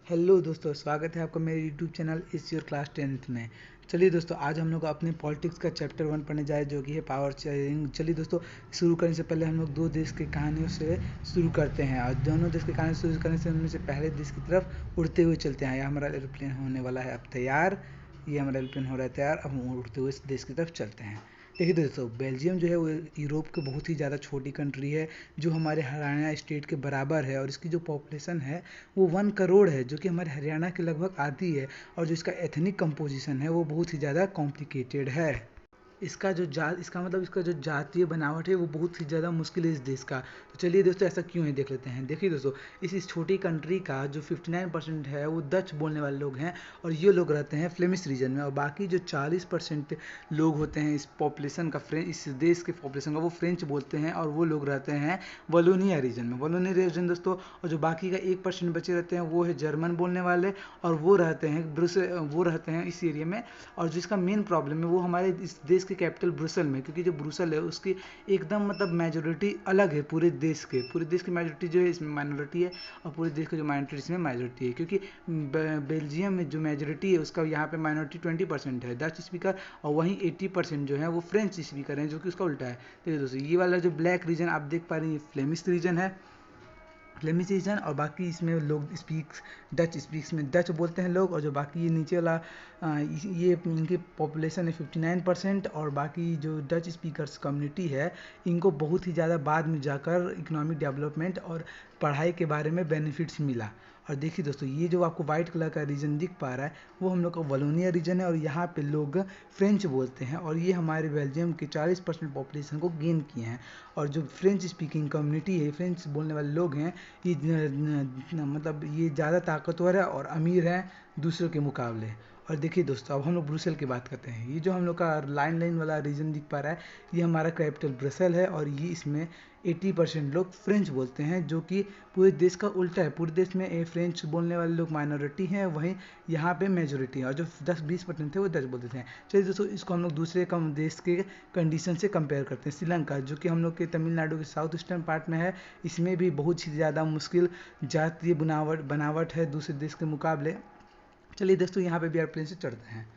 Hello दोस्तों, स्वागत है आपका मेरे यूट्यूब चैनल इस योर क्लास 10th में। चलिए दोस्तों, आज हम लोग अपने पॉलिटिक्स का चैप्टर 1 पढ़ने जाए जो कि है पावर शेयरिंग। चलिए दोस्तों, शुरू करने से पहले हम लोग दो देश की कहानियों से शुरू करते हैं और दोनों देश की कहानी शुरू करने से उनमें से पहले देश की तरफ उड़ते हुए चलते हैं। यह हमारा एरोप्लेन होने वाला है अब तैयार। ये हमारा एरोप्लेन हो रहा है तैयार। अब हम उड़ते हुए इस देश की तरफ चलते हैं। देखिए दोस्तों, बेल्जियम जो है वो यूरोप की बहुत ही ज़्यादा छोटी कंट्री है जो हमारे हरियाणा स्टेट के बराबर है, और इसकी जो पॉपुलेशन है वो 1 करोड़ है, जो कि हमारे हरियाणा के लगभग आधी है। और जो इसका एथनिक कंपोजिशन है वो बहुत ही ज़्यादा कॉम्प्लिकेटेड है। इसका जो जातीय बनावट है वो बहुत ही ज़्यादा मुश्किल है इस देश का। तो चलिए दोस्तों, ऐसा क्यों है देख लेते हैं। देखिए दोस्तों, इस छोटी कंट्री का जो 59% है वो डच बोलने वाले लोग हैं, और ये लोग रहते हैं फ्लेमिश रीजन में। और बाकी जो 40% लोग होते हैं इस पॉपुलेशन का, इस देश के पॉपुलेशन का, वो फ्रेंच बोलते हैं, और वो लोग रहते हैं वलोनिया रीजन में। वलोनिया रीजन दोस्तों, और जो बाकी का 1% बचे रहते हैं वो है जर्मन बोलने वाले, और वो रहते हैं इस एरिया में। और जिसका मेन प्रॉब्लम है वो हमारे इस देश के कैपिटल ब्रुसल में, क्योंकि जो ब्रुसल है उसकी एकदम मेजोरिटी अलग है पूरे देश की मेजोरिटी जो है इसमें माइनॉरिटी है, और पूरे देश की जो माइनॉरिटी इसमें मेजोरिटी है। क्योंकि बेल्जियम में जो मेजोरिटी है उसका यहाँ पे माइनॉरिटी 20% है डच स्पीकर, और वहीं 80% जो है वो फ्रेंच स्पीकर हैं, जो कि उसका उल्टा है। तो दोस्तों, ये वाला जो ब्लैक रीजन आप देख पा रहे हैं ये फ्लेमिश रीजन है, और बाकी इसमें लोग डच स्पीक्स में डच बोलते हैं लोग। और जो बाकी ये नीचे वाला ये इनकी पॉपुलेशन है 59%, और बाकी जो डच स्पीकर्स कम्युनिटी है इनको बहुत ही ज़्यादा बाद में जाकर इकोनॉमिक डेवलपमेंट और पढ़ाई के बारे में बेनिफिट्स मिला। और देखिए दोस्तों, ये जो आपको वाइट कलर का रीजन दिख पा रहा है वो हम लोग का वलोनिया रीजन है, और यहाँ पे लोग फ्रेंच बोलते हैं, और ये हमारे बेल्जियम के 40% पॉपुलेशन को गेन किए हैं। और जो फ्रेंच स्पीकिंग कम्युनिटी है, फ्रेंच बोलने वाले लोग हैं, ये ज़्यादा ताकतवर है और अमीर है दूसरों के मुकाबले। और देखिए दोस्तों, अब हम लोग ब्रुसेल की बात करते हैं। ये जो हम लोग का लाइन वाला रीजन दिख पा रहा है ये हमारा कैपिटल ब्रुसेल है, और ये इसमें 80% लोग फ्रेंच बोलते हैं, जो कि पूरे देश का उल्टा है। पूरे देश में फ्रेंच बोलने वाले लोग माइनॉरिटी हैं, वहीं यहाँ पे मेजोरिटी है, और जो 10-20% थे वो डच बोलते थे। चलिए दोस्तों, इसको हम लोग दूसरे कम देश के कंडीशन से कंपेयर करते हैं। श्रीलंका, जो कि हम लोग के तमिलनाडु के साउथ ईस्टर्न पार्ट में है, इसमें भी बहुत ही ज़्यादा मुश्किल जातीय बनावट है दूसरे देश के मुकाबले। चलिए दोस्तों, यहाँ पे भी एयरप्लेन से चढ़ते हैं।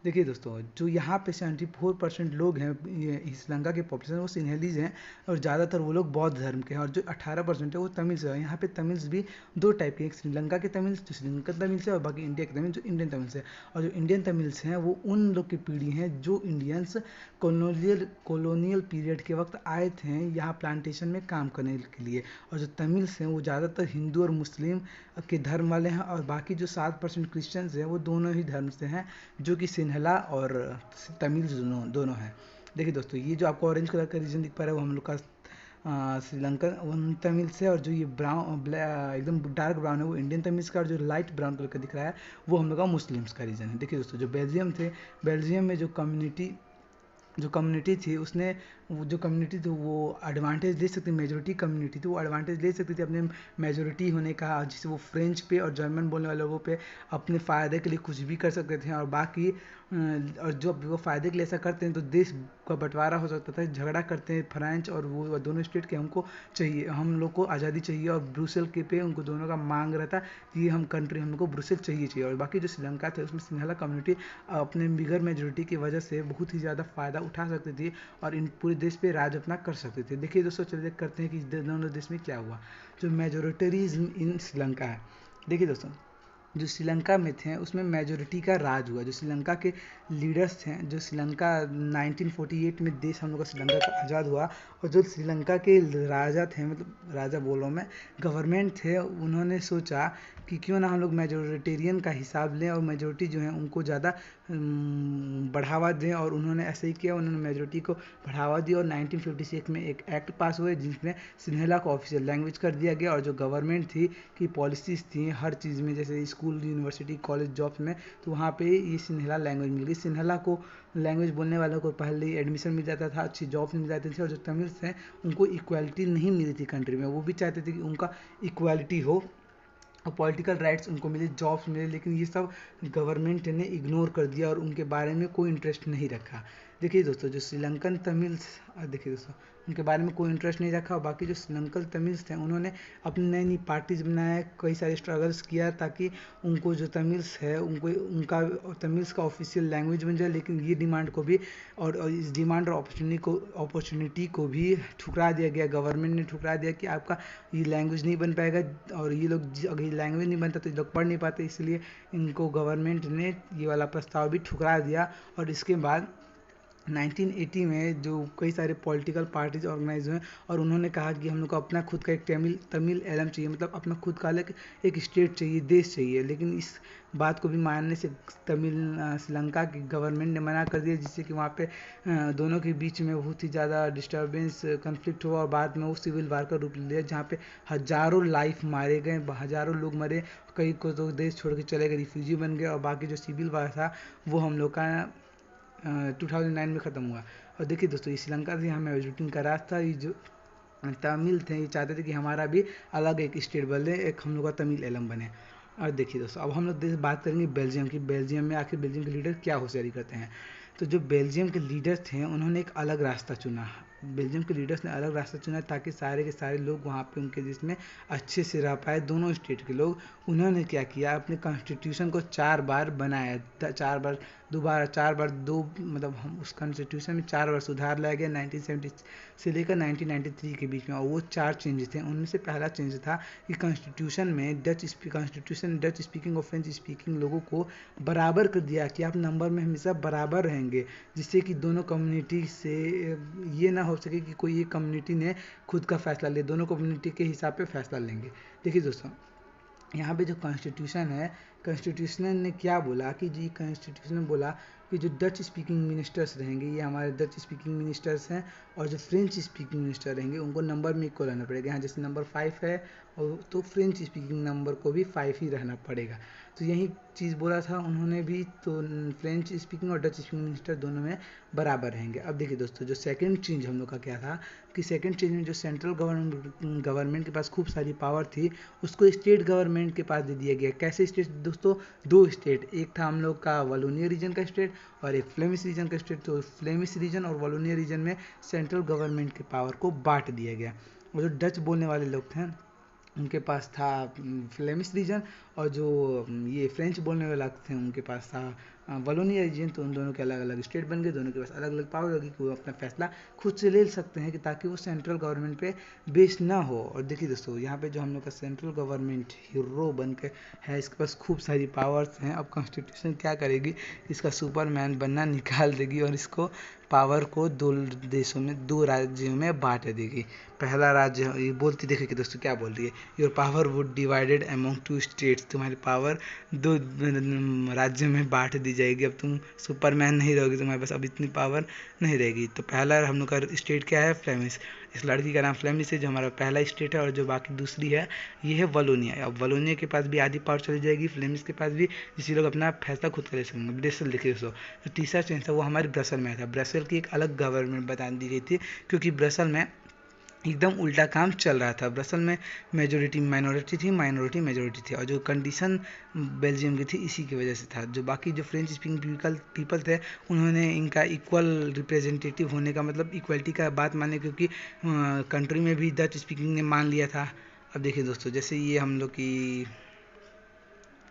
देखिए दोस्तों, जो यहाँ पे 74% लोग हैं ये श्रीलंका के पॉपुलेशन वो सिन्हेलीज हैं, और ज़्यादातर वो लोग बौद्ध धर्म के हैं, और जो 18% है वो तमिल्स है। यहाँ पे तमिल्स भी दो टाइप के, एक श्रीलंका के तमिल्स जो श्रीलंकन तमिल्स है, और बाकी इंडिया के तमिल जो इंडियन तमिल्स है। और जो इंडियन तमिल्स हैं वो उन लोग की पीढ़ी हैं जो इंडियंस कॉलोनियल पीरियड के वक्त आए थे यहाँ प्लांटेशन में काम करने के लिए। और जो तमिल्स हैं वो ज़्यादातर हिंदू और मुस्लिम के धर्म वाले हैं, और बाकी जो 7% क्रिश्चियंस हैं वो दोनों ही धर्म से हैं, जो कि सिन्हला और तमिल दोनों हैं। देखिए दोस्तों, ये जो आपको ऑरेंज कलर का रीजन दिख पा रहा है वो हम लोग का श्रीलंकन तमिल से, और जो ये एकदम डार्क ब्राउन है वो इंडियन तमिल्स का, और जो लाइट ब्राउन कलर का दिख रहा है वो हम लोग का मुस्लिम्स का रीजन है। देखिए दोस्तों, जो बेल्जियम में जो कम्युनिटी थी उसने जो कम्युनिटी थी वो एडवांटेज ले सकती, मेजोरिटी कम्युनिटी थी वो एडवांटेज ले सकती थी अपने मेजोरिटी होने का, जिससे वो फ्रेंच पे और जर्मन बोलने वाले लोगों पे अपने फ़ायदे के लिए कुछ भी कर सकते थे। और बाकी और जब वो फ़ायदे के लिए ऐसा करते हैं तो देश का बंटवारा हो सकता था। झगड़ा करते हैं फ्रांस और वो दोनों स्टेट के, हम लोग को आज़ादी चाहिए, और ब्रुसेल के पे उनको दोनों का मांग रहता कि हम लोग को ब्रुसेल चाहिए। और बाकी जो श्रीलंका थे उसमें सिंहला कम्युनिटी अपने बिगर मेजोरिटी की वजह से बहुत ही ज़्यादा फ़ायदा उठा सकती थी, और इन पूरे देश पे राज अपना कर सकते थे। देखिए दोस्तों, चलिए करते हैं कि दोनों देश में क्या हुआ। जो मेजोरिटरीज इन श्रीलंका है, देखिए दोस्तों, जो श्रीलंका में थे उसमें मेजोरिटी का राज हुआ। जो श्रीलंका के लीडर्स थे, जो श्रीलंका 1948 में देश हम लोग का श्रीलंका का आज़ाद हुआ, और जो श्रीलंका के राजा थे, राजा बोल रहा हूँ मैं, गवर्नमेंट थे, उन्होंने सोचा कि क्यों ना हम लोग मेजोरिटेरियन का हिसाब लें और मेजोरिटी जो है उनको ज़्यादा बढ़ावा दें। और उन्होंने ऐसे ही किया, उन्होंने मेजोरिटी को बढ़ावा दिया, और 1956 में एक एक्ट पास हुए जिसमें सिन्हला को ऑफिशियल लैंग्वेज कर दिया गया। और जो गवर्नमेंट थी की पॉलिसीज़ थी हर चीज़ में, जैसे स्कूल, यूनिवर्सिटी, कॉलेज, जॉब्स में, तो वहाँ पे ये सिन्हला लैंग्वेज मिल गई। सिन्हला को लैंग्वेज बोलने वालों को पहले ही एडमिशन मिल जाता था, अच्छी जॉब मिल जाती थी। और जो तमिल्स हैं उनको इक्वालिटी नहीं मिली थी कंट्री में, वो भी चाहते थे कि उनका इक्वालिटी हो और पॉलिटिकल राइट्स उनको मिले, जॉब्स मिले, लेकिन ये सब गवर्नमेंट ने इग्नोर कर दिया और उनके बारे में कोई इंटरेस्ट नहीं रखा। देखिए दोस्तों, जो श्रीलंकन तमिल्स, देखिए दोस्तों, उनके बारे में कोई इंटरेस्ट नहीं रखा। और बाकी जो श्रीलंकन तमिल्स थे उन्होंने अपनी नई नई पार्टीज बनाया, कई सारे स्ट्रगल्स किया ताकि उनको जो तमिल्स है उनको उनका तमिल्स का ऑफिशियल लैंग्वेज बन जाए। लेकिन ये डिमांड को भी और इस डिमांड और अपॉर्चुनिटी को भी ठुकरा दिया गया, गवर्नमेंट ने ठुकरा दिया कि आपका ये लैंग्वेज नहीं बन पाएगा। और ये लोग अगर ये लैंग्वेज नहीं बनता तो ये लोग पढ़ नहीं पाते, इसलिए इनको गवर्नमेंट ने ये वाला प्रस्ताव भी ठुकरा दिया। और इसके बाद 1980 में जो कई सारे पॉलिटिकल पार्टीज ऑर्गेनाइज हुए और उन्होंने कहा कि हम लोग को अपना खुद का एक तमिल एलम चाहिए, मतलब अपना खुद का अलग एक स्टेट चाहिए, देश चाहिए। लेकिन इस बात को भी मानने से श्रीलंका की गवर्नमेंट ने मना कर दिया, जिससे कि वहाँ पे दोनों के बीच में बहुत ही ज़्यादा डिस्टर्बेंस कन्फ्लिक्ट हुआ और बाद में वो सिविल वार का रूप लिया, जहाँ पे हज़ारों लाइफ मारे गए, हज़ारों लोग मरे, कई को तो देश छोड़ के चले गए, रिफ्यूजी बन गए। और बाकी जो सिविल वार था वो हम लोग का 2009 में ख़त्म हुआ। और देखिए दोस्तों, ये श्रीलंका से हमें विजिटिंग का रास्ता, ये जो तमिल थे ये चाहते थे कि हमारा भी अलग एक स्टेट बने, एक हम लोग का तमिल एलम बने। और देखिए दोस्तों, अब हम लोग बात करेंगे बेल्जियम की। बेल्जियम में आखिर बेल्जियम के लीडर क्या होशियारी करते हैं। तो जो बेल्जियम के लीडर थे उन्होंने एक अलग रास्ता चुना। बेल्जियम के लीडर्स ने अलग रास्ता चुना ताकि सारे के सारे लोग वहाँ पे उनके देश में अच्छे से रह पाए, दोनों स्टेट के लोग। उन्होंने क्या किया, अपने कॉन्स्टिट्यूशन को 4 बार बनाया, 4 बार मतलब हम उस कॉन्स्टिट्यूशन में 4 बार सुधार लाया गया 1970 से लेकर 1993 के बीच में। और वो 4 चेंजेस थे। उनमें से पहला चेंज था कि कॉन्स्टिट्यूशन में डच स्पीकिंग और फ्रेंच स्पीकिंग लोगों को बराबर कर दिया कि आप नंबर में हमेशा बराबर रहेंगे, जिससे कि दोनों कम्युनिटी से ये ना हो सके कि कोई एक कम्युनिटी ने खुद का फैसला ले, दोनों कम्युनिटी के हिसाब पे फैसला लेंगे। देखिए दोस्तों, यहाँ पे जो कॉन्स्टिट्यूशन है, कॉन्स्टिट्यूशन ने क्या बोला कि जी कॉन्स्टिट्यूशन ने बोला कि जो डच स्पीकिंग मिनिस्टर्स रहेंगे ये हमारे डच स्पीकिंग मिनिस्टर्स हैं, और जो फ्रेंच स्पीकिंग मिनिस्टर रहेंगे उनको नंबर में इक्वल रहना पड़ेगा। यहाँ जैसे नंबर 5 है और तो फ्रेंच स्पीकिंग नंबर को भी 5 ही रहना पड़ेगा। तो यही चीज़ बोला था उन्होंने भी, तो फ्रेंच स्पीकिंग और डच स्पीकिंग मिनिस्टर दोनों में बराबर रहेंगे। अब देखिए दोस्तों, जो सेकंड चेंज हम लोग का क्या था कि सेकंड चेंज में जो सेंट्रल गवर्नमेंट के पास खूब सारी पावर थी उसको स्टेट गवर्नमेंट के पास दे दिया गया। कैसे स्टेट दोस्तों, 2 स्टेट, एक था हम लोग का वलोनिया रीजन का स्टेट और एक फ्लेमिश रीजन का स्टेट। तो फ्लेमिश रीजन और वलोनिया रीजन में सेंट्रल गवर्नमेंट के पावर को बांट दिया गया। और जो डच बोलने वाले लोग थे उनके पास था फ्लेमिश रीजन, और जो ये फ्रेंच बोलने वाले थे उनके पास था वलोनिया रीजन। तो उन दोनों के अलग अलग स्टेट बन गए, दोनों के पास अलग अलग पावर होगी कि वो अपना फैसला खुद से ले सकते हैं कि ताकि वो सेंट्रल गवर्नमेंट पे बेस्ड ना हो। और देखिए दोस्तों, यहाँ पे जो हम लोग का सेंट्रल गवर्नमेंट हीरो बन के है, इसके पास खूब सारी पावर्स हैं। अब कॉन्स्टिट्यूशन क्या करेगी, इसका सुपरमैन बनना निकाल देगी और इसको पावर को 2 देशों में, 2 राज्यों में बांट देगी। पहला राज्य ये बोलती, देखिए कि दोस्तों क्या बोल रही है, your power would divided among 2 states, तुम्हारी पावर 2 राज्यों में बांट दी जाएगी। अब तुम सुपरमैन नहीं रहोगे, तुम्हारे पास अब इतनी पावर नहीं रहेगी। तो पहला हम लोग का स्टेट क्या है, फ्लेमिश। इस लड़की का नाम फ्लेमिश है जो हमारा पहला स्टेट है, और जो बाकी दूसरी है ये है वलोनिया। अब वलोनिया के पास भी आधी पावर चली जाएगी, फ्लेमिश के पास भी, जिससे लोग अपना फैसला खुद कर सकेंगे। ब्रसेल देखिए दोस्तों, जो तीसरा चेंज था वो हमारे ब्रसेल में था। ब्रसेल की एक अलग गवर्नमेंट बता दी गई थी क्योंकि ब्रसेल में एकदम उल्टा काम चल रहा था। ब्रसेल में मेजोरिटी माइनॉरिटी थी, माइनॉरिटी मेजोरिटी थी, और जो कंडीशन बेल्जियम की थी इसी की वजह से था। जो बाकी जो फ्रेंच स्पीकिंग पीपल थे उन्होंने इनका इक्वल रिप्रेजेंटेटिव होने का मतलब इक्वलिटी का बात माने, क्योंकि कंट्री में भी डच स्पीकिंग ने मान लिया था। अब देखिए दोस्तों, जैसे ये हम लोग की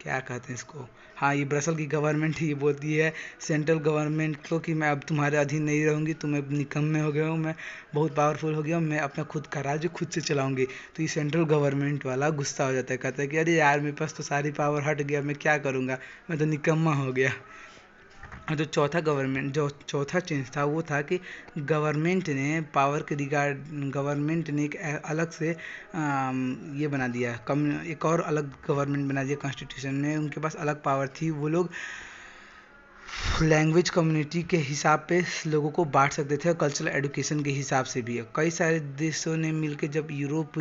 क्या कहते हैं इसको, हाँ ये ब्रसेल की गवर्नमेंट ही बोलती है सेंट्रल गवर्नमेंट को कि मैं अब तुम्हारे अधीन नहीं रहूँगी, तुम्हें निकम्मे हो गए हो, मैं बहुत पावरफुल हो गया हूँ, मैं अपना खुद का राज्य खुद से चलाऊंगी। तो ये सेंट्रल गवर्नमेंट वाला गुस्सा हो जाता है, कहता है कि अरे यार मेरे पास तो सारी पावर हट गया, मैं क्या करूँगा, मैं तो निकम्मा हो गया। और जो चौथा चेंज था वो था कि गवर्नमेंट ने पावर के रिगार्ड गवर्नमेंट ने एक अलग से ये बना दिया, एक और अलग गवर्नमेंट बना दिया कॉन्स्टिट्यूशन में। उनके पास अलग पावर थी, वो लोग लैंग्वेज कम्युनिटी के हिसाब पे लोगों को बांट सकते थे और कल्चरल एजुकेशन के हिसाब से भी। कई सारे देशों ने मिलकर जब यूरोप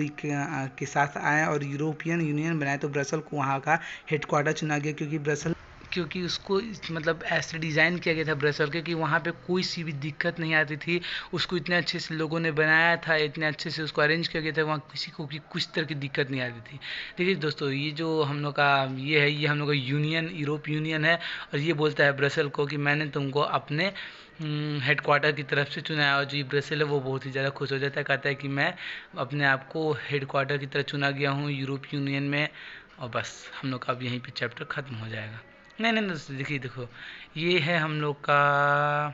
के साथ आए और यूरोपियन यूनियन बनाए तो ब्रसेल को वहाँ का हेडक्वार्टर चुना गया, क्योंकि उसको मतलब ऐसे डिज़ाइन किया गया था ब्रसेल के कि वहाँ पे कोई सी भी दिक्कत नहीं आती थी। उसको इतने अच्छे से लोगों ने बनाया था, इतने अच्छे से उसको अरेंज किया गया था, वहाँ किसी को भी कुछ तरह की दिक्कत नहीं आती थी। देखिए दोस्तों, ये जो हम लोग का ये हम लोग का यूनियन यूरोप यूनियन है, और ये बोलता है ब्रसेल को कि मैंने तुमको अपने हेडक्वार्टर की तरफ से चुना है, और जो ब्रसेल है वो बहुत ही ज़्यादा खुश हो जाता है, कहता है कि मैं अपने आप को हेडक्वार्टर की तरह चुना गया हूँ यूरोपीय यूनियन में। और बस हम लोग का अब यहीं पे चैप्टर ख़त्म हो जाएगा। नहीं नहीं दोस्तों, देखिए देखो, ये है हम लोग का,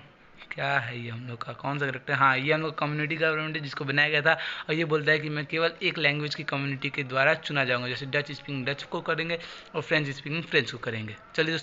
क्या है ये हम लोग का कौन सा करेक्टर, हाँ ये हम लोग कम्युनिटी गवर्नमेंट है जिसको बनाया गया था। और ये बोलता है कि मैं केवल एक लैंग्वेज की कम्युनिटी के द्वारा चुना जाऊँगा, जैसे डच स्पीकिंग डच को करेंगे और फ्रेंच स्पीकिंग फ्रेंच को करेंगे। चलिए